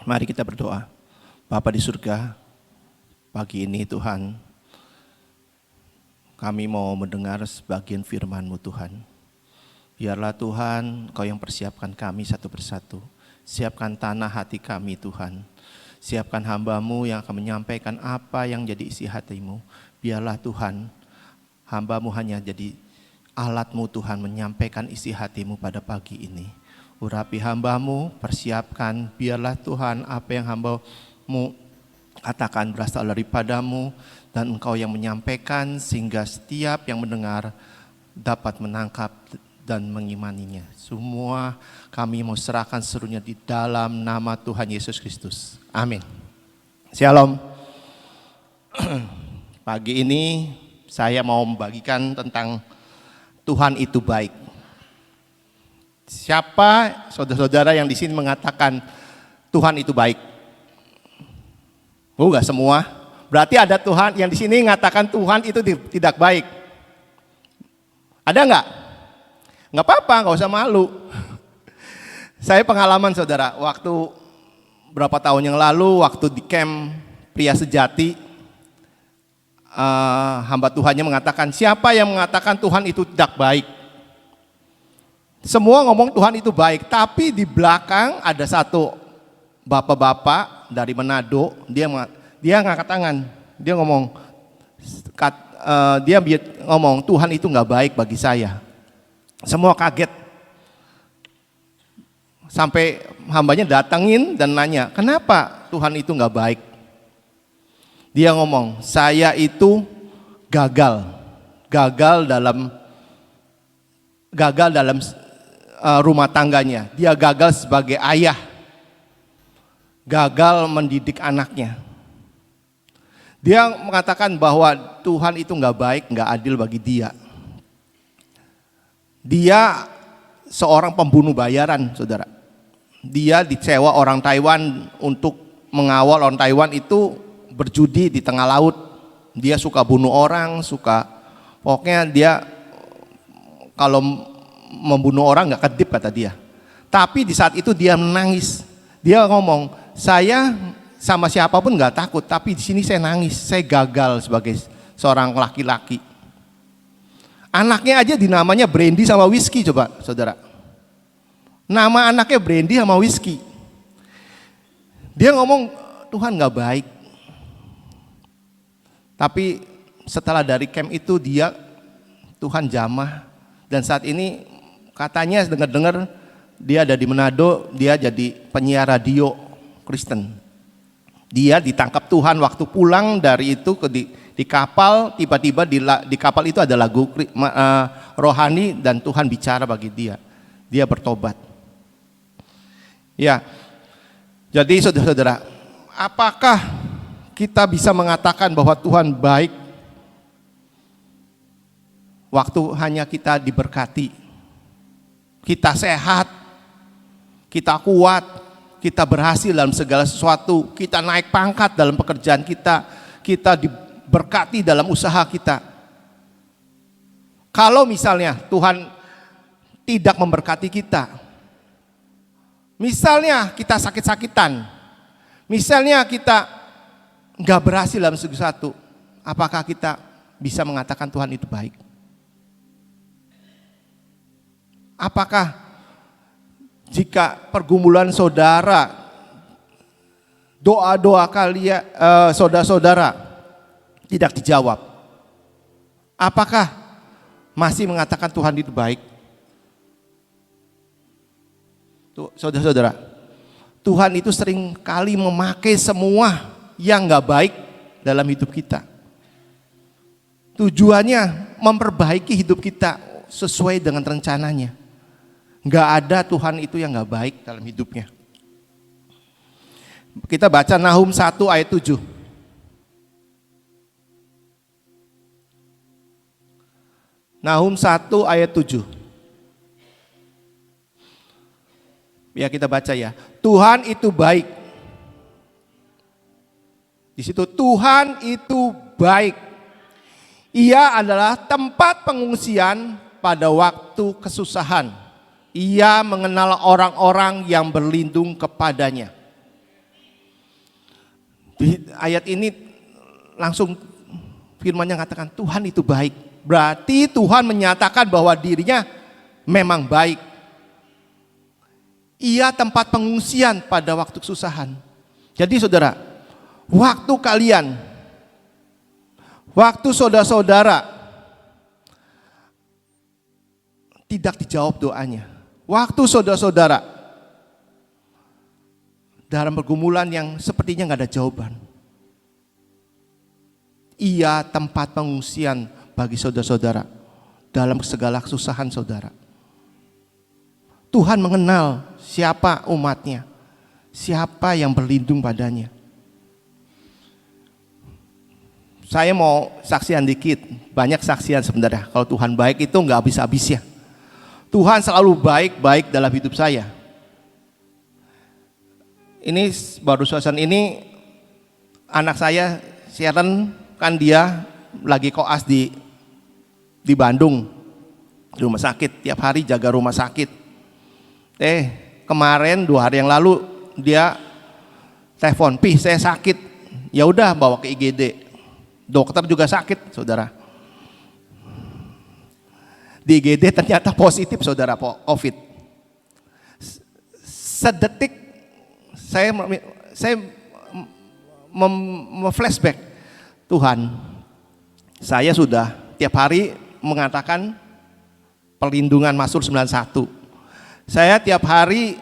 Mari kita berdoa. Bapa di surga, pagi ini Tuhan, kami mau mendengar sebagian firman-Mu Tuhan. Biarlah Tuhan, Kau yang persiapkan kami satu persatu. Siapkan tanah hati kami Tuhan. Siapkan hamba-Mu yang akan menyampaikan apa yang jadi isi hati-Mu. Biarlah Tuhan, hamba-Mu hanya jadi alat-Mu Tuhan menyampaikan isi hati-Mu pada pagi ini. Urapi hamba-Mu, persiapkan, biarlah Tuhan apa yang hamba-Mu katakan berasal daripada-Mu dan Engkau yang menyampaikan sehingga setiap yang mendengar dapat menangkap dan mengimaninya. Semua kami mau serahkan seluruhnya di dalam nama Tuhan Yesus Kristus. Amin. Shalom. Pagi ini saya mau membagikan tentang Tuhan itu baik. Siapa saudara-saudara yang di sini mengatakan Tuhan itu baik? Oh, enggak semua. Berarti ada Tuhan yang di sini mengatakan Tuhan itu tidak baik. Ada enggak? Enggak apa-apa, enggak usah malu. Saya pengalaman saudara, waktu berapa tahun yang lalu, waktu di camp Pria Sejati, hamba Tuhannya mengatakan, siapa yang mengatakan Tuhan itu tidak baik? Semua ngomong Tuhan itu baik, tapi di belakang ada satu bapak-bapak dari Manado, dia ngangkat tangan, dia ngomong, Tuhan itu nggak baik bagi saya. Semua kaget, sampai hambanya datangin dan nanya, kenapa Tuhan itu nggak baik? Dia ngomong, saya itu gagal dalam rumah tangganya. Dia gagal sebagai ayah, gagal mendidik anaknya. Dia mengatakan bahwa Tuhan itu nggak baik, nggak adil bagi dia. Dia seorang pembunuh bayaran, saudara. Dia disewa orang Taiwan untuk mengawal orang Taiwan itu berjudi di tengah laut. Dia suka bunuh orang, pokoknya dia kalau membunuh orang nggak kedip kata dia. Tapi di saat itu dia menangis. Dia ngomong, saya sama siapapun nggak takut, tapi di sini saya nangis. Saya gagal sebagai seorang laki-laki. Anaknya aja dinamanya Brandy sama Whiskey, coba saudara. Nama anaknya Brandy sama Whiskey. Dia ngomong Tuhan nggak baik. Tapi setelah dari camp itu Tuhan jamah. Dan saat ini katanya dengar-dengar dia ada di Manado, dia jadi penyiar radio Kristen. Dia ditangkap Tuhan waktu pulang dari itu di kapal, tiba-tiba di kapal itu ada lagu rohani dan Tuhan bicara bagi dia. Dia bertobat. Ya, jadi saudara-saudara, apakah kita bisa mengatakan bahwa Tuhan baik waktu hanya kita diberkati, kita sehat, kita kuat, kita berhasil dalam segala sesuatu, kita naik pangkat dalam pekerjaan kita diberkati dalam usaha kita. Kalau misalnya Tuhan tidak memberkati kita, misalnya kita sakit-sakitan, misalnya kita nggak berhasil dalam sesuatu, apakah kita bisa mengatakan Tuhan itu baik? Apakah jika pergumulan saudara, doa-doa kalian, saudara-saudara tidak dijawab, apakah masih mengatakan Tuhan itu baik? Tuh, saudara-saudara, Tuhan itu sering kali memakai semua yang gak baik dalam hidup kita. Tujuannya memperbaiki hidup kita sesuai dengan rencananya. Gak ada Tuhan itu yang gak baik dalam hidupnya. Kita baca Nahum 1 ayat 7. Nahum 1 ayat 7. Ya kita baca ya. Tuhan itu baik. Di situ Tuhan itu baik. Ia adalah tempat pengungsian pada waktu kesusahan. Ia mengenal orang-orang yang berlindung kepadanya. Di ayat ini langsung firman-Nya katakan Tuhan itu baik. Berarti Tuhan menyatakan bahwa dirinya memang baik. Ia tempat pengungsian pada waktu kesusahan. Jadi saudara, waktu kalian, waktu saudara-saudara tidak dijawab doanya, waktu saudara-saudara dalam pergumulan yang sepertinya nggak ada jawaban, Ia tempat pengungsian bagi saudara-saudara dalam segala kesusahan saudara. Tuhan mengenal siapa umatnya, siapa yang berlindung padanya. Saya mau saksian dikit, banyak saksian sebenarnya. Kalau Tuhan baik itu nggak habis-habisnya. Tuhan selalu baik dalam hidup saya. Ini baru suasana ini anak saya Sharon, kan dia lagi koas di Bandung, di rumah sakit, tiap hari jaga rumah sakit. Kemarin 2 hari yang lalu dia telepon, "Pih, saya sakit." Ya udah bawa ke IGD. Dokter juga sakit, saudara. Di IGD ternyata positif, saudara, COVID. Sedetik saya flashback, Tuhan, saya sudah tiap hari mengatakan perlindungan Mazmur 91. Saya tiap hari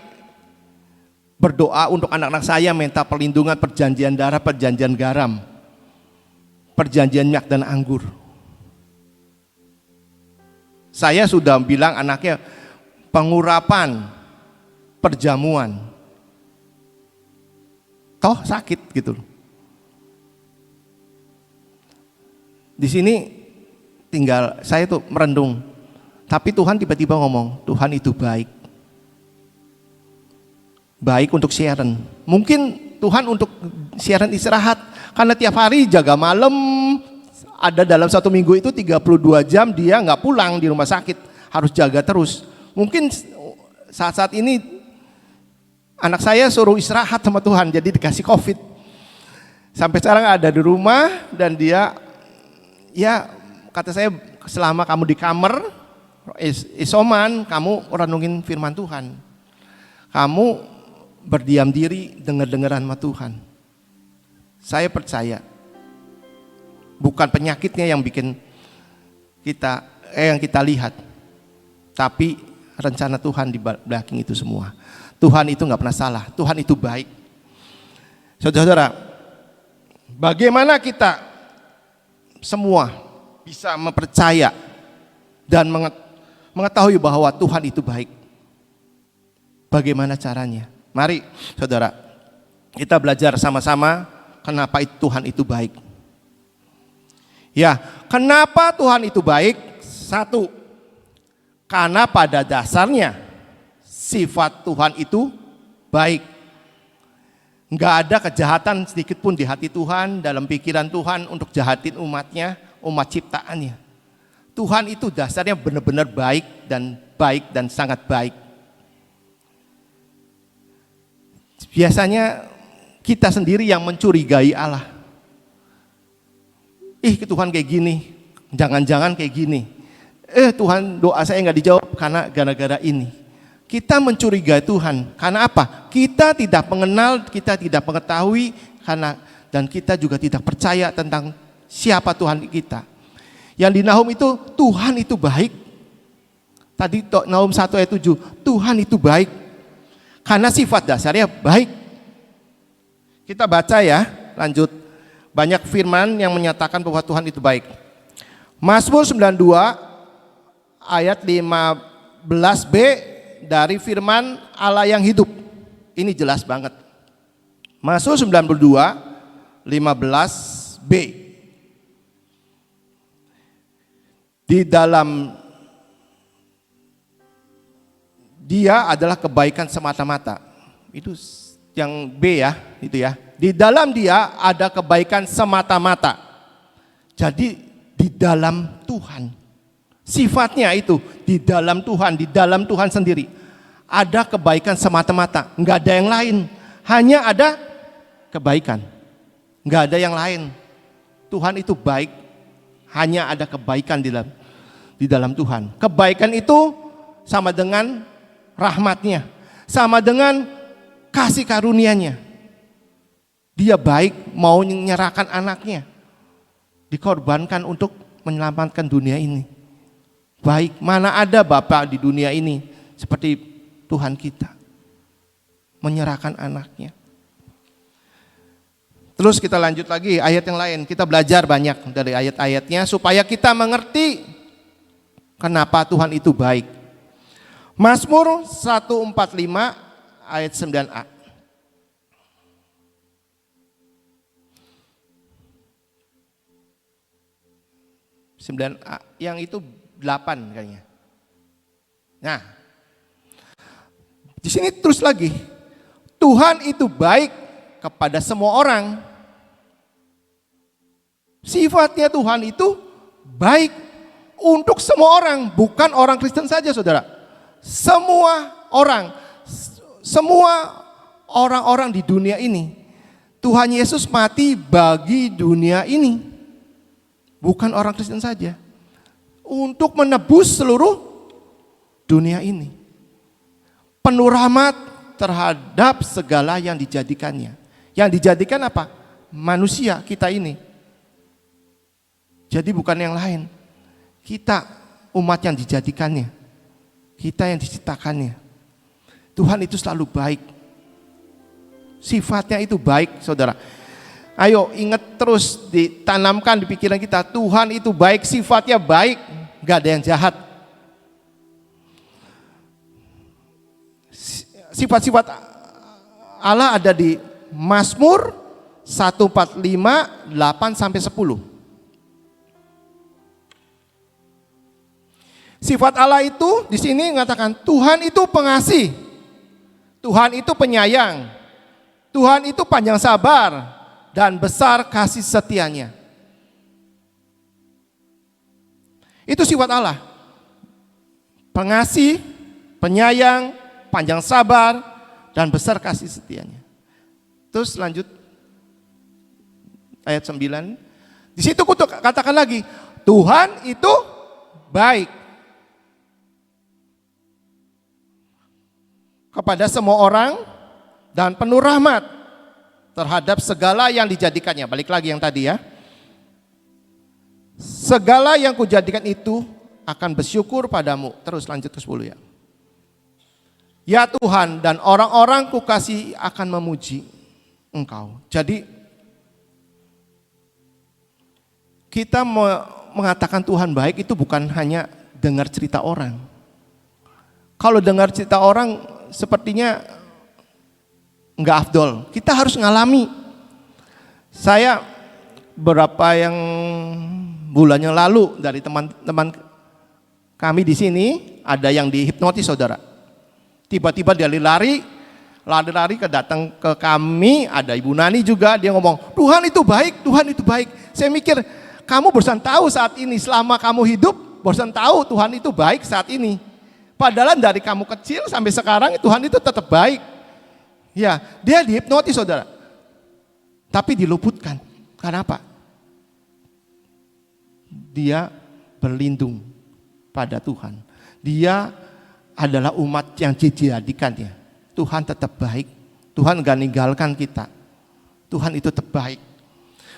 berdoa untuk anak-anak saya, minta perlindungan perjanjian darah, perjanjian garam, perjanjian minyak dan anggur. Saya sudah bilang anaknya pengurapan, perjamuan. Toh sakit gitu. Di sini tinggal saya tuh merendung. Tapi Tuhan tiba-tiba ngomong, Tuhan itu baik. Baik untuk Sharon. Mungkin Tuhan untuk Sharon istirahat karena tiap hari jaga malam. Ada dalam 1 minggu itu 32 jam dia nggak pulang di rumah sakit, harus jaga terus. Mungkin saat-saat ini anak saya suruh istirahat sama Tuhan, jadi dikasih COVID. Sampai sekarang ada di rumah dan dia, ya kata saya, selama kamu di kamar, isoman, kamu renungin firman Tuhan. Kamu berdiam diri, dengar-dengaran sama Tuhan. Saya percaya. Bukan penyakitnya yang bikin kita yang kita lihat, tapi rencana Tuhan di belakang itu semua. Tuhan itu nggak pernah salah. Tuhan itu baik. Saudara-saudara, bagaimana kita semua bisa mempercaya dan mengetahui bahwa Tuhan itu baik? Bagaimana caranya? Mari, saudara, kita belajar sama-sama kenapa Tuhan itu baik. Ya, kenapa Tuhan itu baik? 1, karena pada dasarnya sifat Tuhan itu baik. Enggak ada kejahatan sedikit pun di hati Tuhan, dalam pikiran Tuhan untuk jahatin umatnya, umat ciptaannya. Tuhan itu dasarnya benar-benar baik dan sangat baik. Biasanya kita sendiri yang mencurigai Allah. Tuhan kayak gini, jangan-jangan kayak gini. Tuhan, doa saya nggak dijawab karena gara-gara ini. Kita mencurigai Tuhan karena apa? Kita tidak mengenal, kita tidak mengetahui, dan kita juga tidak percaya tentang siapa Tuhan kita. Yang di Nahum itu, Tuhan itu baik. Tadi Nahum 1 ayat 7, Tuhan itu baik karena sifat dasarnya baik. Kita baca ya, lanjut. Banyak firman yang menyatakan bahwa Tuhan itu baik. Mazmur 92 ayat 15b dari firman Allah yang hidup. Ini jelas banget. Mazmur 92 15b. Di dalam Dia adalah kebaikan semata-mata. Itu yang B ya, itu ya. Di dalam Dia ada kebaikan semata-mata. Jadi di dalam Tuhan. Sifatnya itu di dalam Tuhan sendiri. Ada kebaikan semata-mata, enggak ada yang lain. Hanya ada kebaikan. Nggak ada yang lain. Tuhan itu baik, hanya ada kebaikan di dalam Tuhan. Kebaikan itu sama dengan rahmatnya, sama dengan kasih karunia-Nya. Dia baik, mau menyerahkan anaknya, dikorbankan untuk menyelamatkan dunia ini. Baik, mana ada Bapa di dunia ini seperti Tuhan kita, menyerahkan anaknya. Terus kita lanjut lagi ayat yang lain. Kita belajar banyak dari ayat-ayatnya supaya kita mengerti kenapa Tuhan itu baik. Mazmur 145 ayat 9a. 9a, yang itu 8 kayaknya. Nah, di sini terus lagi. Tuhan itu baik kepada semua orang. Sifatnya Tuhan itu baik untuk semua orang, bukan orang Kristen saja, saudara. Semua orang, semua orang-orang di dunia ini. Tuhan Yesus mati bagi dunia ini, bukan orang Kristen saja, untuk menebus seluruh dunia ini. Penuh rahmat terhadap segala yang dijadikannya. Yang dijadikan apa? Manusia kita ini. Jadi bukan yang lain. Kita umat yang dijadikannya. Kita yang diciptakannya. Tuhan itu selalu baik. Sifatnya itu baik, saudara. Ayo ingat terus, ditanamkan di pikiran kita. Tuhan itu baik, sifatnya baik. Gak ada yang jahat. Sifat-sifat Allah ada di Mazmur 145, 8-10. Sifat Allah itu di sini mengatakan Tuhan itu pengasih, Tuhan itu penyayang, Tuhan itu panjang sabar dan besar kasih setianya. Itu sifat Allah. Pengasih, penyayang, panjang sabar dan besar kasih setianya. Terus lanjut ayat 9. Di situ katakan lagi, Tuhan itu baik kepada semua orang dan penuh rahmat terhadap segala yang dijadikannya. Balik lagi yang tadi ya. Segala yang kujadikan itu akan bersyukur padamu. Terus lanjut ke 10 ya. Ya Tuhan, dan orang-orang kukasihi akan memuji Engkau. Jadi kita mengatakan Tuhan baik itu bukan hanya dengar cerita orang. Kalau dengar cerita orang sepertinya enggak afdol. Kita harus ngalami. Saya beberapa yang bulan yang lalu dari teman-teman kami di sini ada yang dihipnotis, saudara. Tiba-tiba dia lari ke datang ke kami, ada Ibu Nani juga, dia ngomong, Tuhan itu baik, Tuhan itu baik. Saya mikir, kamu barusan tahu saat ini, selama kamu hidup, barusan tahu Tuhan itu baik saat ini. Padahal dari kamu kecil sampai sekarang Tuhan itu tetap baik. Ya, dia dihipnotis, saudara. Tapi diluputkan. Kenapa? Dia berlindung pada Tuhan. Dia adalah umat yang dijadikannya. Tuhan tetap baik. Tuhan gak ninggalkan kita. Tuhan itu tetap baik.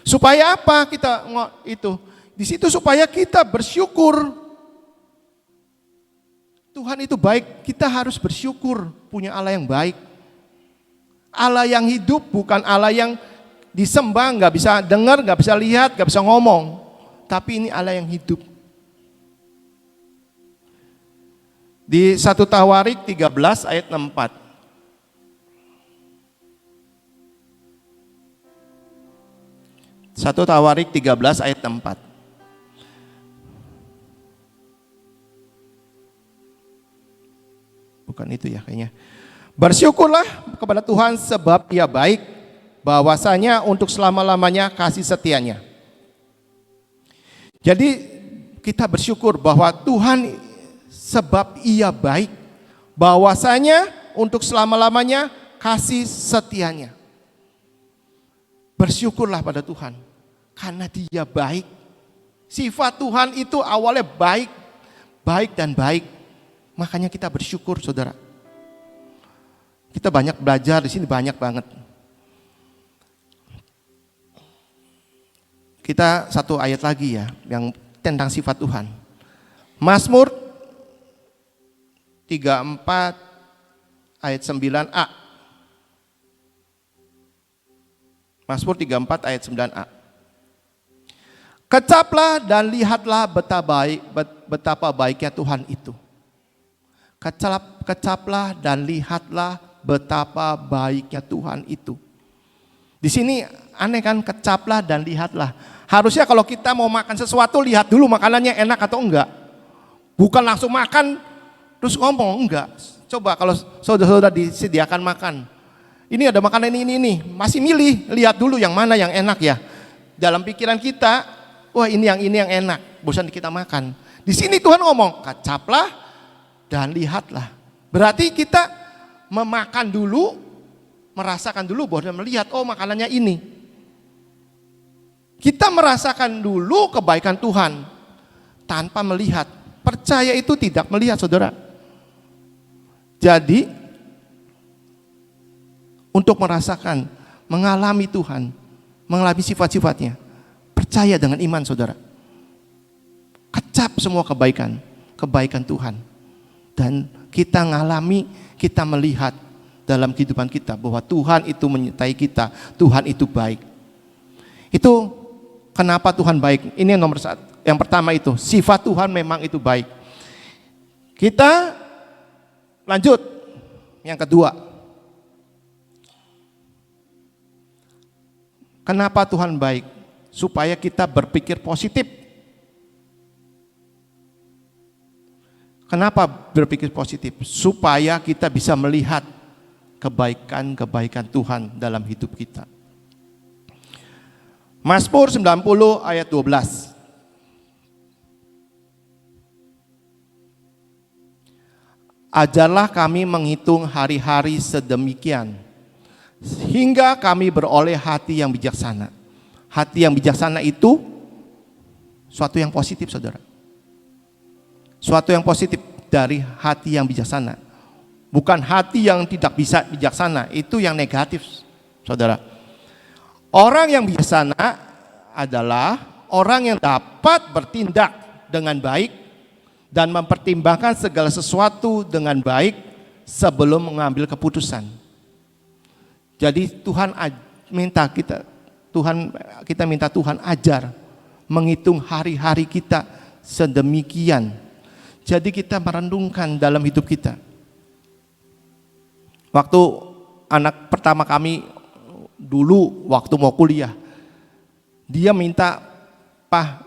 Supaya apa kita itu? Di situ supaya kita bersyukur. Tuhan itu baik, kita harus bersyukur punya Allah yang baik. Allah yang hidup, bukan Allah yang disembah, gak bisa dengar, gak bisa lihat, gak bisa ngomong. Tapi ini Allah yang hidup. Di 1 Tawarik 13 ayat 64. 1 Tawarik 13 ayat 64. Bukan itu ya kayaknya. Bersyukurlah kepada Tuhan sebab Ia baik, bahwasanya untuk selama-lamanya kasih setianya. Jadi kita bersyukur bahwa Tuhan sebab Ia baik, bahwasanya untuk selama-lamanya kasih setianya. Bersyukurlah pada Tuhan, karena Dia baik. Sifat Tuhan itu awalnya baik, baik dan baik. Makanya kita bersyukur, saudara. Kita banyak belajar di sini, banyak banget. Kita satu ayat lagi ya, yang tentang sifat Tuhan. Mazmur 34 ayat 9a. Mazmur 34 ayat 9a. Kecaplah dan lihatlah betapa baiknya Tuhan itu. Kecaplah dan lihatlah betapa baiknya Tuhan itu. Di sini aneh kan, kecaplah dan lihatlah. Harusnya kalau kita mau makan sesuatu, lihat dulu makanannya enak atau enggak. Bukan langsung makan terus ngomong, enggak. Coba kalau saudara-saudara disediakan makan. Ini ada makanan ini, masih milih, lihat dulu yang mana yang enak ya. Dalam pikiran kita, wah ini yang enak, bosan kita makan. Di sini Tuhan ngomong, kecaplah dan lihatlah. Berarti kita memakan dulu, merasakan dulu, baru melihat, oh makanannya ini. Kita merasakan dulu kebaikan Tuhan tanpa melihat. Percaya itu tidak melihat, saudara. Jadi untuk merasakan, mengalami Tuhan, mengalami sifat-sifatnya, percaya dengan iman, saudara. Kecap semua kebaikan Tuhan. Dan kita ngalami, kita melihat dalam kehidupan kita bahwa Tuhan itu menyertai kita, Tuhan itu baik. Itu kenapa Tuhan baik. Ini yang nomor satu. Yang pertama itu, sifat Tuhan memang itu baik. Kita lanjut, yang kedua. Kenapa Tuhan baik? Supaya kita berpikir positif. Kenapa berpikir positif? Supaya kita bisa melihat kebaikan-kebaikan Tuhan dalam hidup kita. Mazmur 90 ayat 12. Ajarlah kami menghitung hari-hari sedemikian, hingga kami beroleh hati yang bijaksana. Hati yang bijaksana itu suatu yang positif, saudara. Suatu yang positif dari hati yang bijaksana. Bukan hati yang tidak bisa bijaksana, itu yang negatif, saudara. Orang yang bijaksana adalah orang yang dapat bertindak dengan baik dan mempertimbangkan segala sesuatu dengan baik sebelum mengambil keputusan. Jadi kita minta Tuhan ajar menghitung hari-hari kita sedemikian. Jadi kita merenungkan dalam hidup kita. Waktu anak pertama kami dulu waktu mau kuliah, dia minta, "Pak,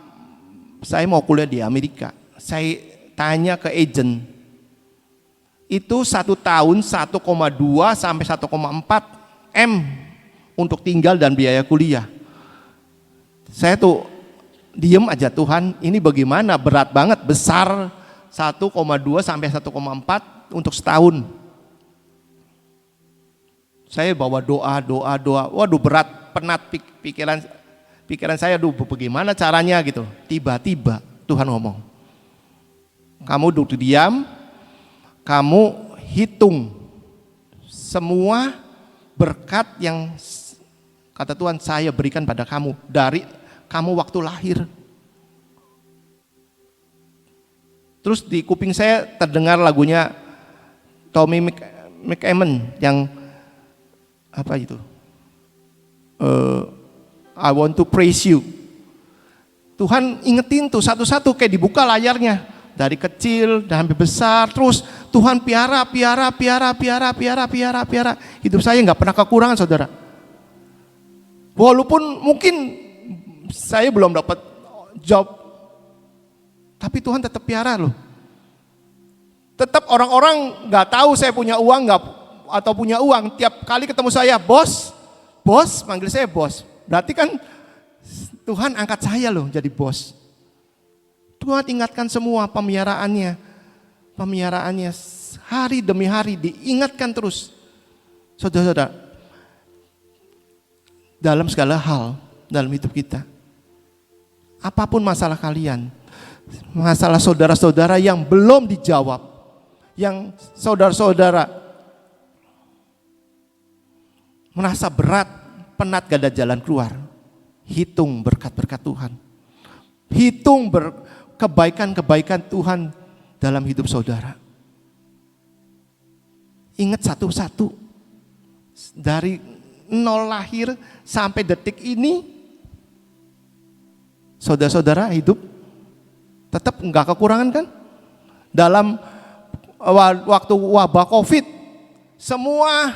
saya mau kuliah di Amerika." Saya tanya ke agent, itu 1 tahun 1,2 sampai 1,4 M untuk tinggal dan biaya kuliah. Saya tuh diem aja, Tuhan ini bagaimana, berat banget, besar, 1,2 sampai 1,4 untuk setahun. Saya bawa doa, waduh berat, penat pikiran saya, bagaimana caranya gitu. Tiba-tiba Tuhan ngomong, kamu duduk diam, kamu hitung semua berkat yang kata Tuhan saya berikan pada kamu dari kamu waktu lahir. Terus di kuping saya terdengar lagunya Tommy McEwen yang apa itu? I want to praise you. Tuhan ingetin tuh satu-satu, kayak dibuka layarnya dari kecil dan sampai besar, terus Tuhan piara. Hidup saya nggak pernah kekurangan, saudara. Walaupun mungkin saya belum dapat job, tapi Tuhan tetap piara loh. Tetap orang-orang nggak tahu saya punya uang atau punya uang. Tiap kali ketemu saya, bos, manggil saya bos. Berarti kan Tuhan angkat saya loh jadi bos. Tuhan ingatkan semua pemeliharaannya hari demi hari diingatkan terus. Saudara-saudara, dalam segala hal dalam hidup kita. Apapun masalah kalian, masalah saudara-saudara yang belum dijawab, yang saudara-saudara merasa berat, penat, gak ada jalan keluar, hitung berkat-berkat Tuhan. Hitung kebaikan-kebaikan Tuhan dalam hidup saudara. Ingat satu-satu. Dari nol lahir sampai detik ini, saudara-saudara hidup tetap enggak kekurangan kan? Dalam waktu wabah COVID, semua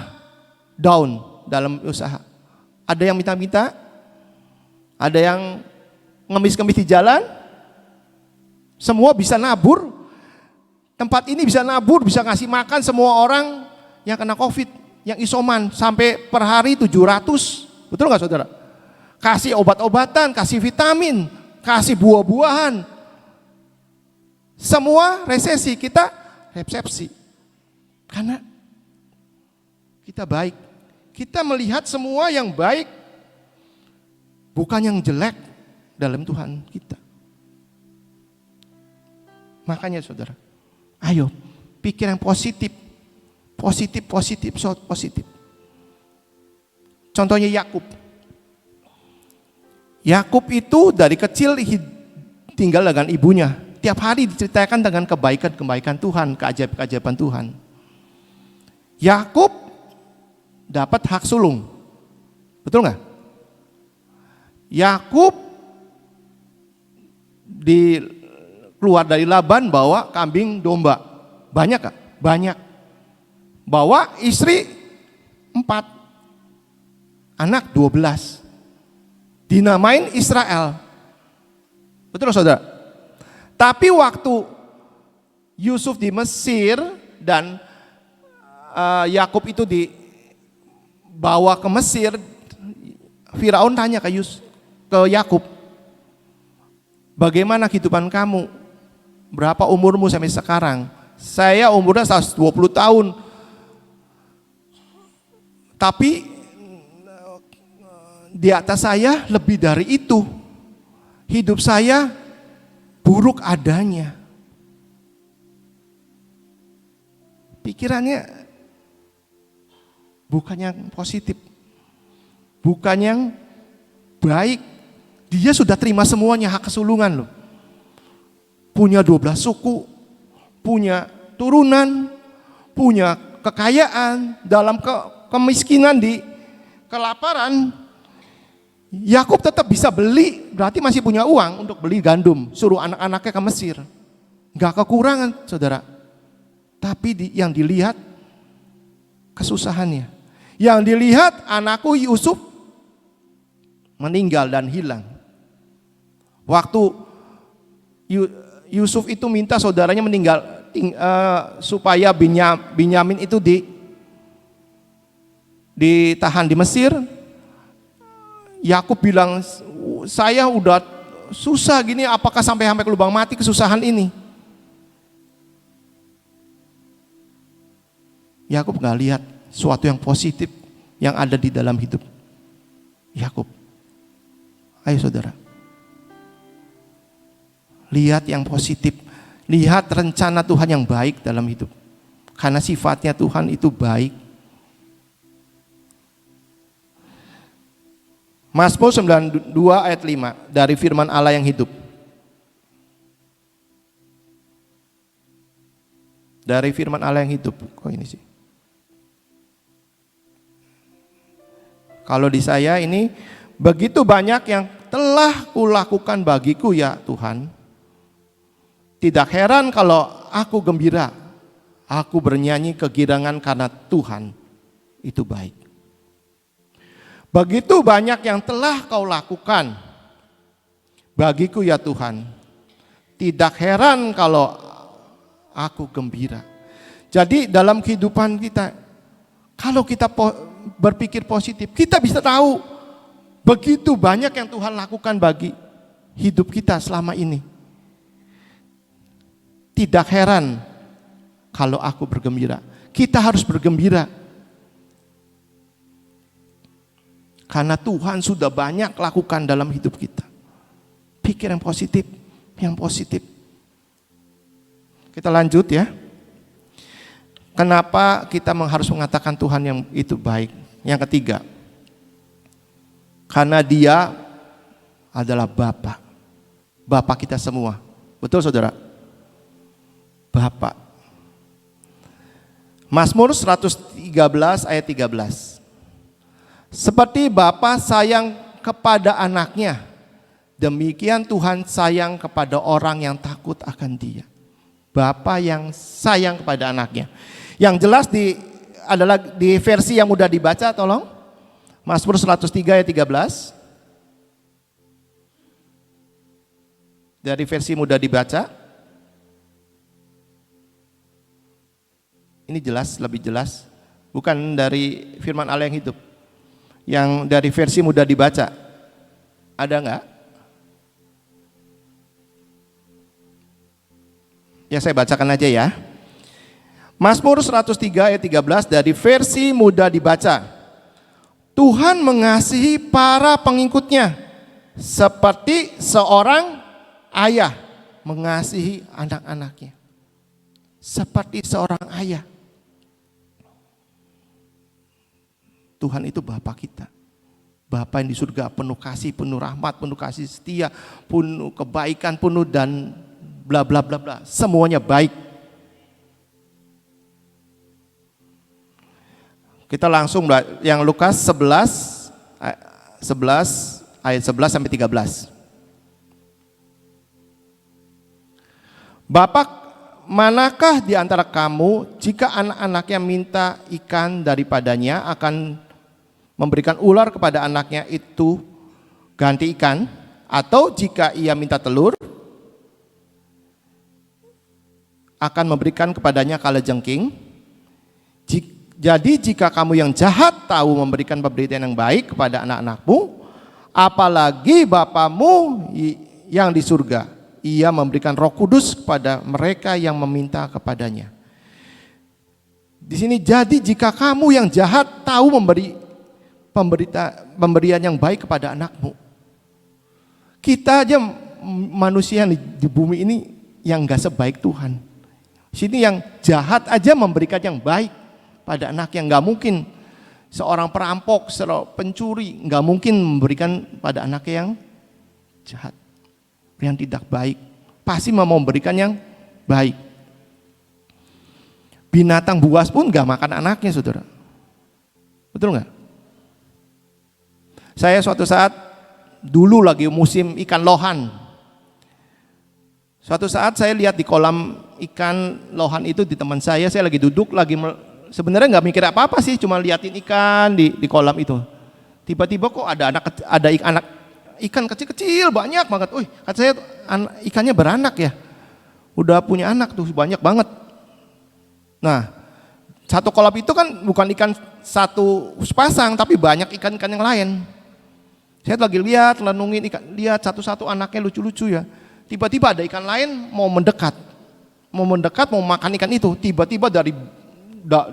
down dalam usaha. Ada yang minta-minta, ada yang ngemis-ngemis di jalan, semua bisa nabur. Tempat ini bisa nabur, bisa ngasih makan semua orang yang kena COVID, yang isoman, sampai per hari 700. Betul nggak saudara? Kasih obat-obatan, kasih vitamin, kasih buah-buahan. Semua resesi, kita resepsi. Karena kita baik. Kita melihat semua yang baik, bukan yang jelek dalam Tuhan kita. Makanya saudara, ayo pikir yang positif. Positif. Contohnya Yakub. Yakub itu dari kecil tinggal dengan ibunya. Tiap hari diceritakan dengan kebaikan-kebaikan Tuhan, keajaiban-keajaiban Tuhan. Yakub dapat hak sulung. Betul nggak? Yakub keluar dari Laban bawa kambing domba. Banyak nggak? Banyak. Bawa istri 4, anak 12. Dinamain Israel. Betul saudara? Tapi waktu Yusuf di Mesir dan Yakub itu dibawa ke Mesir, Firaun tanya ke Yakub, bagaimana kehidupan kamu? Berapa umurmu sampai sekarang? Saya umurnya 120 tahun. Tapi di atas saya lebih dari itu. Hidup saya buruk adanya. Pikirannya bukan yang positif. Bukan yang baik. Dia sudah terima semuanya hak kesulungan loh. Punya 12 suku, punya turunan, punya kekayaan, dalam kemiskinan, di kelaparan, Yakub tetap bisa beli, berarti masih punya uang untuk beli gandum, suruh anak-anaknya ke Mesir. Gak kekurangan saudara. Tapi yang dilihat kesusahannya. Yang dilihat anakku Yusuf meninggal dan hilang. Waktu Yusuf itu minta saudaranya meninggal, supaya Binyamin itu ditahan di Mesir. Yakub bilang, saya udah susah gini, apakah sampai ke lubang mati kesusahan ini? Yakub gak lihat sesuatu yang positif yang ada di dalam hidup Yakub. Ayo saudara, lihat yang positif, lihat rencana Tuhan yang baik dalam hidup. Karena sifatnya Tuhan itu baik. Mazmur 92 ayat 5 dari firman Allah yang hidup. Dari firman Allah yang hidup. Kok ini sih? Kalau di saya ini, begitu banyak yang telah kulakukan bagiku ya Tuhan. Tidak heran kalau aku gembira. Aku bernyanyi kegirangan karena Tuhan itu baik. Begitu banyak yang telah kau lakukan bagiku ya Tuhan. Tidak heran kalau aku gembira. Jadi dalam kehidupan kita, kalau kita berpikir positif, kita bisa tahu begitu banyak yang Tuhan lakukan bagi hidup kita selama ini. Tidak heran kalau aku bergembira. Kita harus bergembira. Karena Tuhan sudah banyak lakukan dalam hidup kita. Pikir yang positif, yang positif. Kita lanjut ya. Kenapa kita harus mengatakan Tuhan yang itu baik? Yang ketiga, karena Dia adalah Bapa. Bapa kita semua. Betul saudara? Bapa. Mazmur 113 ayat 13. Seperti Bapa sayang kepada anaknya, demikian Tuhan sayang kepada orang yang takut akan Dia. Bapa yang sayang kepada anaknya. Yang jelas adalah di versi yang mudah dibaca, tolong. Mazmur 103 ayat 13. Dari versi mudah dibaca. Ini jelas, lebih jelas. Bukan dari firman Allah yang hidup. Yang dari versi mudah dibaca. Ada enggak? Ya saya bacakan aja ya. Mazmur 103 ayat 13 dari versi mudah dibaca. Tuhan mengasihi para pengikutnya seperti seorang ayah mengasihi anak-anaknya. Seperti seorang ayah. Tuhan itu Bapa kita. Bapa yang di surga penuh kasih, penuh rahmat, penuh kasih setia, penuh kebaikan, penuh dan bla bla bla bla. Semuanya baik. Kita langsung yang Lukas 11 ayat 11 sampai 13. Bapak, manakah di antara kamu jika anak-anaknya minta ikan daripadanya akan memberikan ular kepada anaknya itu ganti ikan, atau jika ia minta telur akan memberikan kepadanya kalajengking? Jadi jika kamu yang jahat tahu memberikan pemberitaan yang baik kepada anak-anakmu, apalagi Bapamu yang di surga, Ia memberikan Roh Kudus kepada mereka yang meminta kepadanya. Di sini, jadi jika kamu yang jahat tahu pemberian yang baik kepada anakmu. Kita aja manusia di bumi ini yang gak sebaik Tuhan. Sini yang jahat aja memberikan yang baik pada anak yang gak mungkin. Seorang perampok, seorang pencuri gak mungkin memberikan pada anak yang jahat, yang tidak baik. Pasti mau memberikan yang baik. Binatang buas pun gak makan anaknya, saudara. Betul gak? Saya suatu saat dulu lagi musim ikan lohan. Suatu saat saya lihat di kolam ikan lohan itu di teman saya lagi duduk sebenarnya nggak mikir apa-apa sih, cuma liatin ikan di kolam itu. Tiba-tiba kok ada ikan kecil-kecil banyak banget. Kata saya ikannya beranak ya. Udah punya anak tuh banyak banget. Nah, satu kolam itu kan bukan ikan satu sepasang, tapi banyak ikan-ikan yang lain. Saya lagi lihat, lenungin ikan, lihat satu-satu anaknya lucu-lucu ya. Tiba-tiba ada ikan lain mau mendekat, mau makan ikan itu. Tiba-tiba dari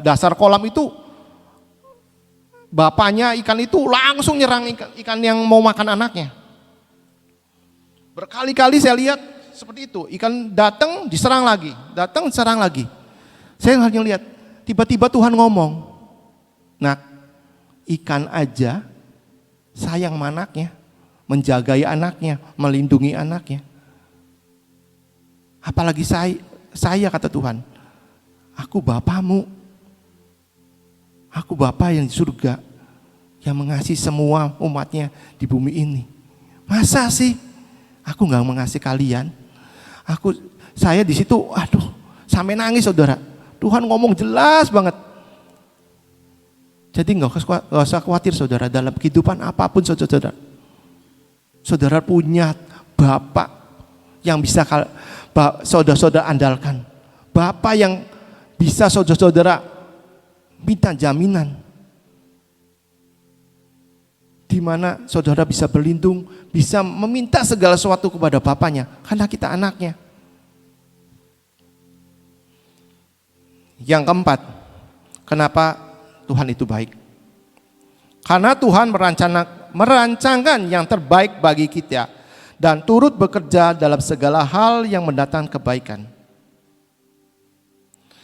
dasar kolam itu, bapaknya ikan itu langsung nyerang ikan yang mau makan anaknya. Berkali-kali saya lihat seperti itu, ikan datang diserang lagi, datang serang lagi. Saya hanya lihat, tiba-tiba Tuhan ngomong, "Nak, ikan aja sayang sama anaknya, menjagai anaknya, melindungi anaknya. Apalagi saya kata Tuhan, aku Bapamu, aku Bapa yang di surga, yang mengasihi semua umatnya di bumi ini. Masa sih aku nggak mengasihi kalian?" Saya di situ, sampai nangis saudara. Tuhan ngomong jelas banget. Jadi nggak usah khawatir saudara, dalam kehidupan apapun saudara punya Bapak yang bisa saudara-saudara andalkan. Bapak yang bisa saudara-saudara minta jaminan. Di mana saudara bisa berlindung, bisa meminta segala sesuatu kepada Bapaknya, karena kita anaknya. Yang keempat, kenapa Tuhan itu baik? Karena Tuhan merancangkan yang terbaik bagi kita dan turut bekerja dalam segala hal yang mendatangkan kebaikan.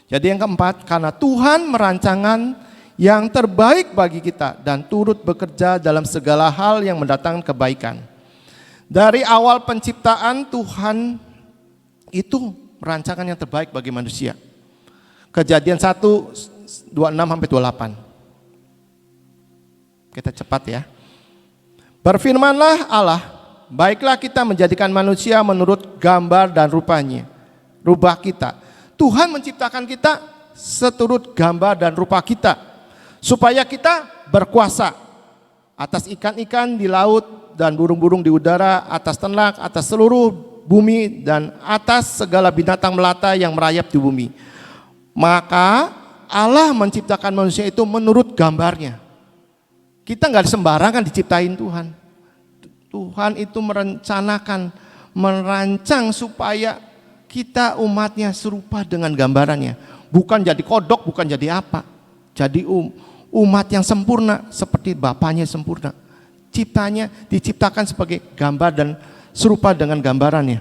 Jadi yang keempat, karena Tuhan merancangkan yang terbaik bagi kita dan turut bekerja dalam segala hal yang mendatangkan kebaikan. Dari awal penciptaan Tuhan itu merancangkan yang terbaik bagi manusia. Kejadian 1, 26-28. Kita cepat ya. Berfirmanlah Allah, baiklah kita menjadikan manusia menurut gambar dan rubah kita. Tuhan menciptakan kita seturut gambar dan rupa kita, supaya kita berkuasa atas ikan-ikan di laut dan burung-burung di udara, atas ternak, atas seluruh bumi, dan atas segala binatang melata yang merayap di bumi. Maka Allah menciptakan manusia itu menurut gambarnya. Kita nggak sembarangan diciptain Tuhan. Tuhan itu merancang supaya kita umatnya serupa dengan gambarannya. Bukan jadi kodok, bukan jadi apa. Jadi umat yang sempurna seperti Bapaknya sempurna. Diciptakan sebagai gambar dan serupa dengan gambarannya.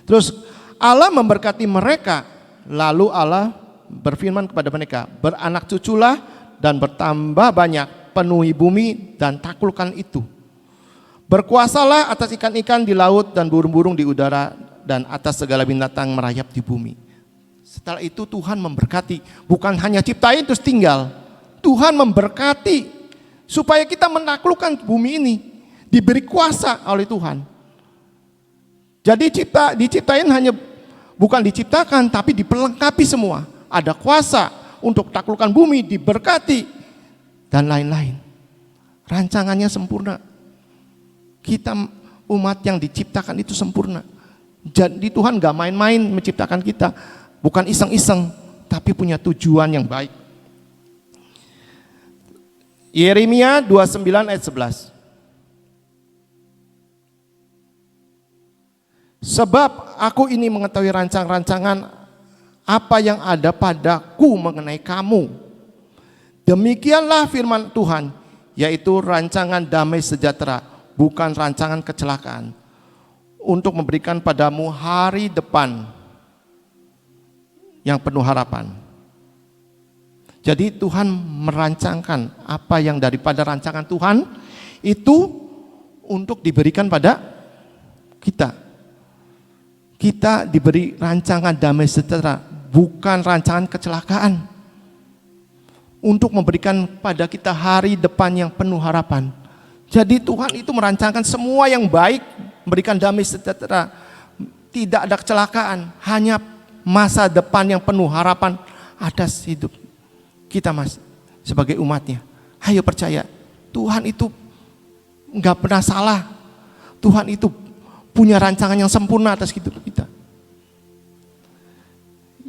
Terus Allah memberkati mereka, lalu Allah berfirman kepada mereka, beranak cuculah dan bertambah banyak, penuhi bumi dan taklukkan itu. Berkuasalah atas ikan-ikan di laut dan burung-burung di udara dan atas segala binatang merayap di bumi. Setelah itu Tuhan memberkati, bukan hanya ciptain terus tinggal. Tuhan memberkati supaya kita menaklukkan bumi ini, diberi kuasa oleh Tuhan. Jadi diciptain hanya bukan diciptakan tapi diperlengkapi semua. Ada kuasa untuk taklukkan bumi, diberkati dan lain-lain. Rancangannya sempurna. Kita umat yang diciptakan itu sempurna. Jadi Tuhan gak main-main menciptakan kita, bukan iseng-iseng, tapi punya tujuan yang baik. Yeremia 29 ayat 11. Sebab aku ini mengetahui rancangan apa yang ada padaku mengenai kamu. Demikianlah firman Tuhan, yaitu rancangan damai sejahtera, bukan rancangan kecelakaan, untuk memberikan padamu hari depan yang penuh harapan. Jadi Tuhan merancangkan apa yang daripada rancangan Tuhan itu untuk diberikan pada kita. Kita diberi rancangan damai sejahtera, bukan rancangan kecelakaan, untuk memberikan pada kita hari depan yang penuh harapan. Jadi Tuhan itu merancangkan semua yang baik, memberikan damai sejahtera, tidak ada kecelakaan, hanya masa depan yang penuh harapan atas hidup kita mas sebagai umatnya. Ayo percaya, Tuhan itu nggak pernah salah. Tuhan itu punya rancangan yang sempurna atas hidup kita.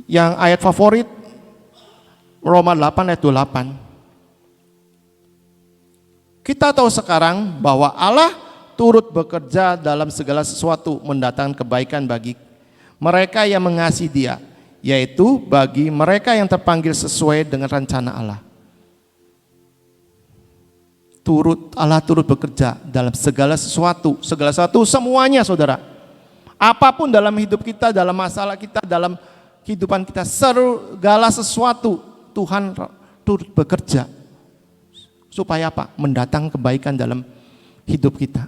Yang ayat favorit Roma 8 ayat 28. Kita tahu sekarang bahwa Allah turut bekerja dalam segala sesuatu mendatangkan kebaikan bagi mereka yang mengasihi Dia, yaitu bagi mereka yang terpanggil sesuai dengan rencana Allah. Allah turut bekerja dalam segala sesuatu semuanya saudara. Apapun dalam hidup kita, dalam masalah kita, dalam kehidupan kita, segala sesuatu Tuhan turut bekerja. Supaya apa? Mendatang kebaikan dalam hidup kita.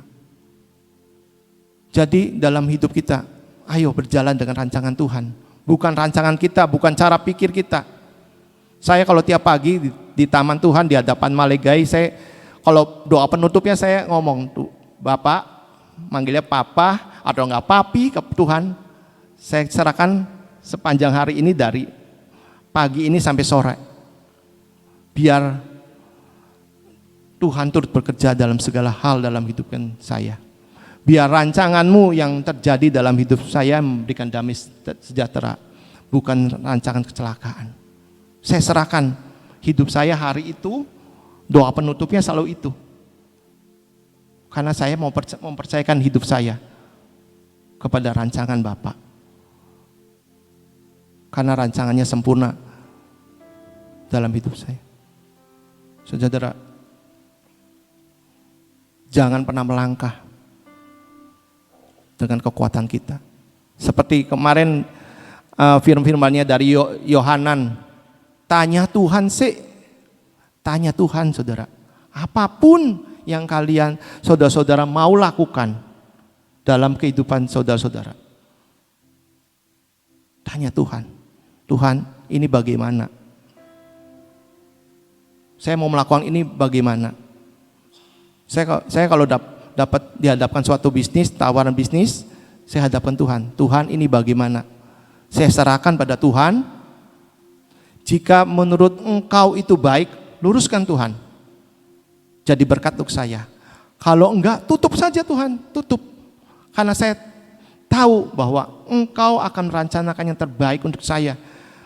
Jadi dalam hidup kita, ayo berjalan dengan rancangan Tuhan. Bukan rancangan kita, bukan cara pikir kita. Saya kalau tiap pagi di taman Tuhan, di hadapan Malegai, saya kalau doa penutupnya saya ngomong, tuh Bapak, manggilnya Papa atau enggak Papi ke Tuhan. Saya serahkan sepanjang hari ini dari pagi ini sampai sore. Biar Tuhan turut bekerja dalam segala hal dalam hidup saya. Biar rancanganmu yang terjadi dalam hidup saya memberikan damai sejahtera, bukan rancangan kecelakaan. Saya serahkan hidup saya hari itu, doa penutupnya selalu itu. Karena saya mau mempercayakan hidup saya kepada rancangan Bapa. Karena rancangannya sempurna dalam hidup saya. Saudara, Jangan pernah melangkah dengan kekuatan kita. Seperti kemarin firman-firmannya dari Yohanan, tanya Tuhan sih. Tanya Tuhan saudara. Apapun yang kalian saudara-saudara mau lakukan dalam kehidupan saudara-saudara. Tanya Tuhan. Tuhan, ini bagaimana? Saya mau melakukan ini bagaimana? Saya kalau dapat dihadapkan suatu bisnis, tawaran bisnis, saya hadapkan Tuhan. Tuhan, ini bagaimana? Saya serahkan pada Tuhan. Jika menurut Engkau itu baik, luruskan Tuhan. Jadi berkat untuk saya. Kalau enggak, tutup saja Tuhan, tutup. Karena saya tahu bahwa Engkau akan merencanakan yang terbaik untuk saya.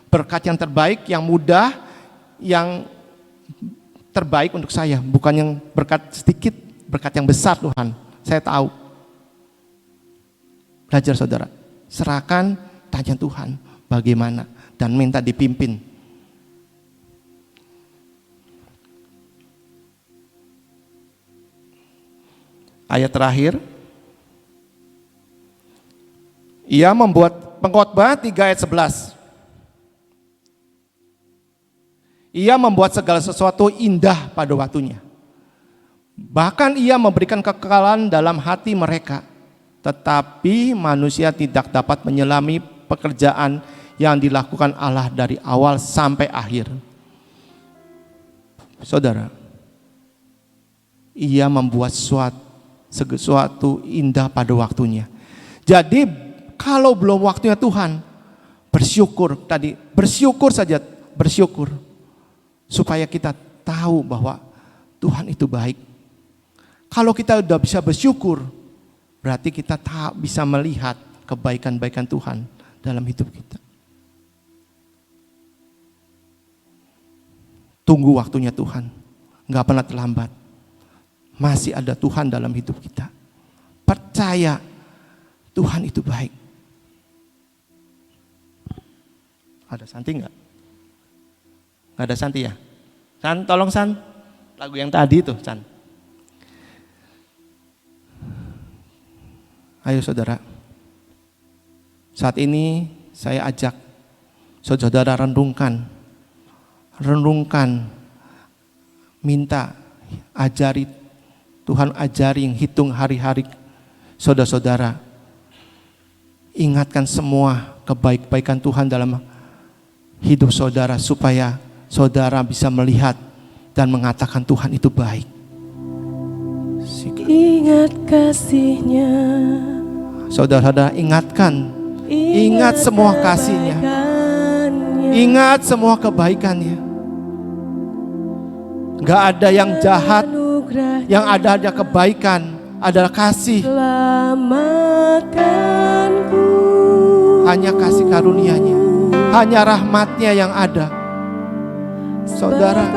Berkat yang terbaik, yang mudah, yang terbaik untuk saya, bukan yang berkat sedikit, berkat yang besar Tuhan. Saya tahu. Belajar saudara, serahkan, tanya Tuhan bagaimana, dan minta dipimpin. Ayat terakhir, ia membuat Pengkhotbah 3 ayat 11. Ia membuat segala sesuatu indah pada waktunya. Bahkan ia memberikan kekekalan dalam hati mereka. Tetapi manusia tidak dapat menyelami pekerjaan yang dilakukan Allah dari awal sampai akhir. Saudara, ia membuat sesuatu indah pada waktunya. Jadi kalau belum waktunya Tuhan, bersyukur tadi, bersyukur saja, bersyukur. Supaya kita tahu bahwa Tuhan itu baik. Kalau kita sudah bisa bersyukur, berarti kita tak bisa melihat kebaikan-baikan Tuhan dalam hidup kita. Tunggu waktunya Tuhan, gak pernah terlambat. Masih ada Tuhan dalam hidup kita. Percaya Tuhan itu baik. Ada Santi gak? Gak ada Santi ya? San, tolong San, lagu yang tadi itu San. Ayo saudara, saat ini saya ajak saudara renungkan, minta ajari, Tuhan ajari, hitung hari-hari saudara-saudara. Ingatkan semua kebaikan Tuhan dalam hidup saudara supaya saudara bisa melihat dan mengatakan Tuhan itu baik. Ingat kasih-Nya. Saudara-saudara ingat semua kasih-Nya. Ingat semua kebaikannya. Gak ada yang jahat, yang ada kebaikan, adalah kasih. Hanya kasih karunia-Nya, hanya rahmat-Nya yang ada. Saudara,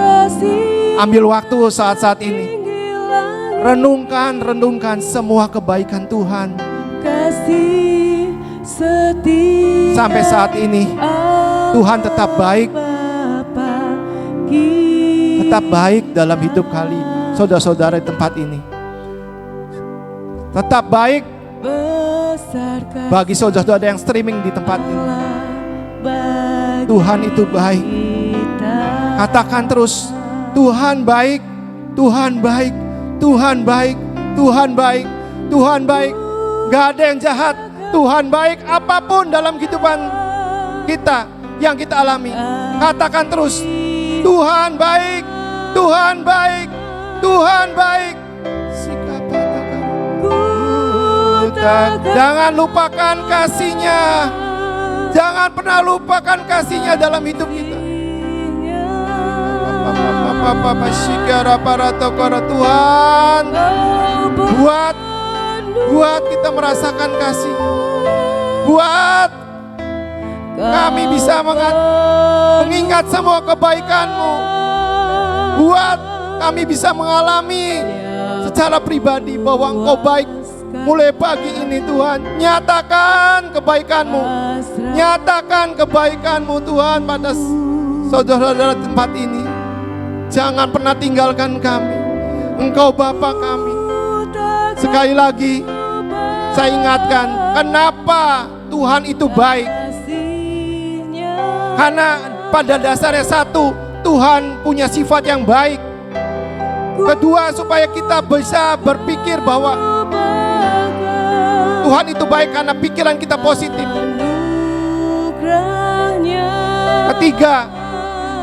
ambil waktu saat-saat ini. Renungkan semua kebaikan Tuhan. Sampai saat ini, Tuhan tetap baik. Tetap baik dalam hidup kali saudara-saudara di tempat ini. Tetap baik bagi saudara-saudara yang streaming di tempat ini. Tuhan itu baik. Katakan terus, Tuhan baik, Tuhan baik, Tuhan baik, Tuhan baik, Tuhan baik. Gak ada yang jahat, Tuhan baik. Apapun dalam kehidupan kita yang kita alami, katakan terus, Tuhan baik, Tuhan baik, Tuhan baik. Jangan lupakan kasih-Nya. Jangan pernah lupakan kasih-Nya dalam hidup kita. Tuhan, buat kita merasakan kasih. Buat kami bisa mengingat semua kebaikan-Mu. Buat kami bisa mengalami secara pribadi bahwa Engkau baik. Mulai pagi ini Tuhan, nyatakan kebaikan-Mu. Nyatakan kebaikan-Mu Tuhan pada saudara-saudara tempat ini. Jangan pernah tinggalkan kami. Engkau Bapa kami. Sekali lagi saya ingatkan, kenapa Tuhan itu baik? Karena pada dasarnya satu, Tuhan punya sifat yang baik. Kedua, supaya kita bisa berpikir bahwa Tuhan itu baik karena pikiran kita positif. Ketiga,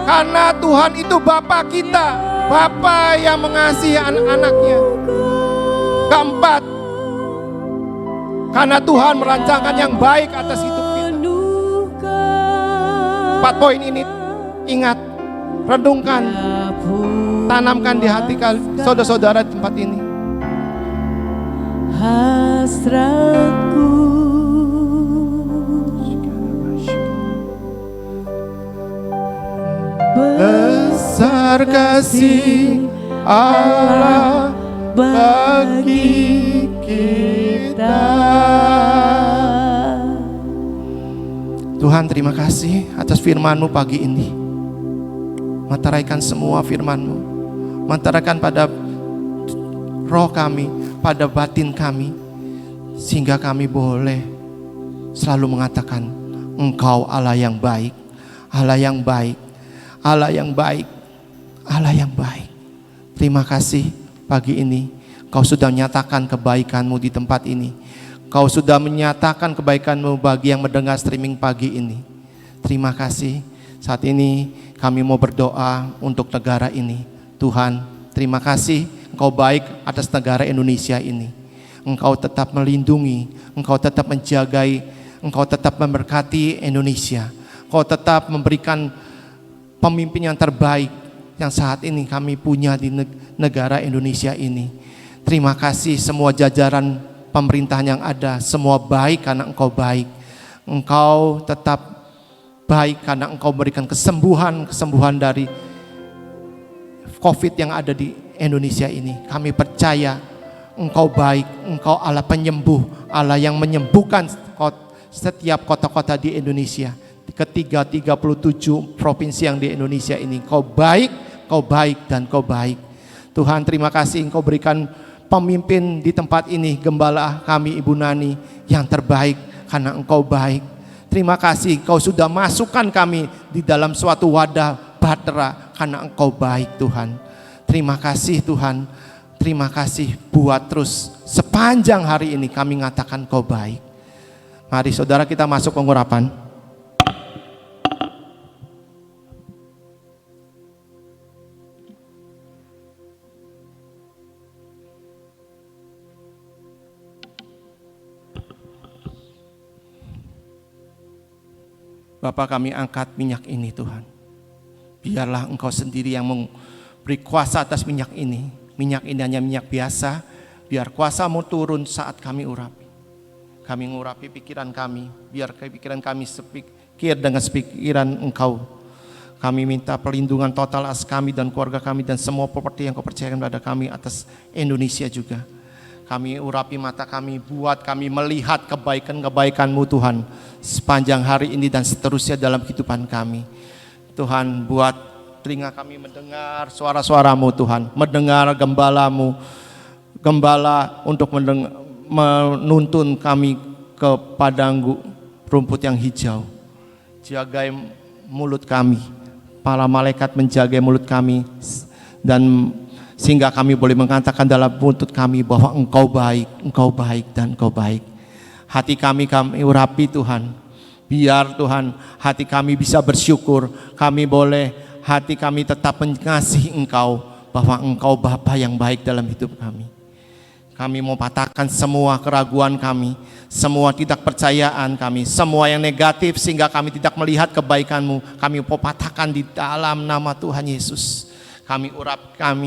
karena Tuhan itu Bapa kita, Bapa yang mengasihi anak-anaknya. Keempat, karena Tuhan merancangkan yang baik atas hidup kita. 4 poin ini ingat, renungkan, tanamkan di hati saudara-saudara di tempat ini. Hasratku besar kasih Allah bagi kita. Tuhan, terima kasih atas firman-Mu pagi ini. Meteraikan semua firman-Mu, meteraikan pada roh kami, pada batin kami, sehingga kami boleh selalu mengatakan, Engkau Allah yang baik, Allah yang baik, Allah yang baik, Allah yang baik. Terima kasih pagi ini Kau sudah menyatakan kebaikan-Mu di tempat ini. Kau sudah menyatakan kebaikan-Mu bagi yang mendengar streaming pagi ini. Terima kasih. Saat ini kami mau berdoa untuk negara ini. Tuhan, terima kasih Engkau baik atas negara Indonesia ini. Engkau tetap melindungi, Engkau tetap menjagai, Engkau tetap memberkati Indonesia. Engkau tetap memberikan pemimpin yang terbaik yang saat ini kami punya di negara Indonesia ini. Terima kasih semua jajaran pemerintahan yang ada, semua baik karena Engkau baik. Engkau tetap baik karena Engkau berikan kesembuhan dari COVID yang ada di Indonesia ini. Kami percaya Engkau baik, Engkau Allah penyembuh, Allah yang menyembuhkan setiap kota-kota di Indonesia. Ketiga 37 provinsi yang di Indonesia ini. Engkau baik, dan Engkau baik. Tuhan, terima kasih Engkau berikan pemimpin di tempat ini, gembala kami Ibu Nani yang terbaik karena Engkau baik. Terima kasih Engkau sudah masukkan kami di dalam suatu wadah bahtera karena Engkau baik Tuhan. Terima kasih Tuhan. Terima kasih buat terus sepanjang hari ini kami mengatakan Engkau baik. Mari saudara kita masuk pengurapan. Bapak, kami angkat minyak ini Tuhan. Biarlah Engkau sendiri yang memberi kuasa atas minyak ini. Minyak ini hanya minyak biasa. Biar kuasa-Mu turun saat kami urapi. Kami ngurapi pikiran kami. Biar pikiran kami sepikir dengan pikiran Engkau. Kami minta perlindungan total atas kami dan keluarga kami dan semua properti yang Kau percayakan pada kami atas Indonesia juga. Kami urapi mata kami, buat kami melihat kebaikan-kebaikan-Mu Tuhan sepanjang hari ini dan seterusnya dalam kehidupan kami. Tuhan, buat telinga kami mendengar suara-suara-Mu Tuhan, mendengar gembala-Mu, gembala untuk menuntun kami ke padang rumput yang hijau. Jagai mulut kami, para malaikat menjaga mulut kami, dan sehingga kami boleh mengatakan dalam mulut kami bahwa Engkau baik, Engkau baik, dan Engkau baik. Hati kami urapi Tuhan. Biar Tuhan hati kami bisa bersyukur. Kami boleh hati kami tetap mengasihi Engkau, bahwa Engkau Bapa yang baik dalam hidup kami. Kami mau patahkan semua keraguan kami, semua tidak percayaan kami, semua yang negatif sehingga kami tidak melihat kebaikan-Mu. Kami mau patahkan di dalam nama Tuhan Yesus. Kami urap tangan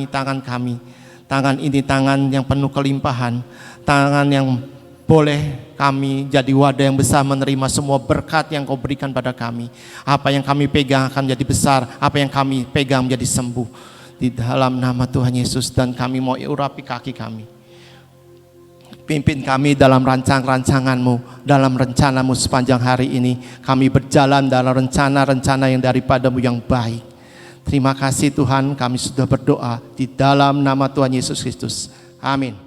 ini tangan yang penuh kelimpahan, tangan yang boleh kami jadi wadah yang besar menerima semua berkat yang Kau berikan pada kami. Apa yang kami pegang akan menjadi besar, apa yang kami pegang menjadi sembuh di dalam nama Tuhan Yesus. Dan kami mau urapi kaki kami. Pimpin kami dalam rancangan-rancangan-Mu, dalam rencana-Mu sepanjang hari ini. Kami berjalan dalam rencana-rencana yang daripada-Mu yang baik. Terima kasih Tuhan, kami sudah berdoa di dalam nama Tuhan Yesus Kristus. Amin.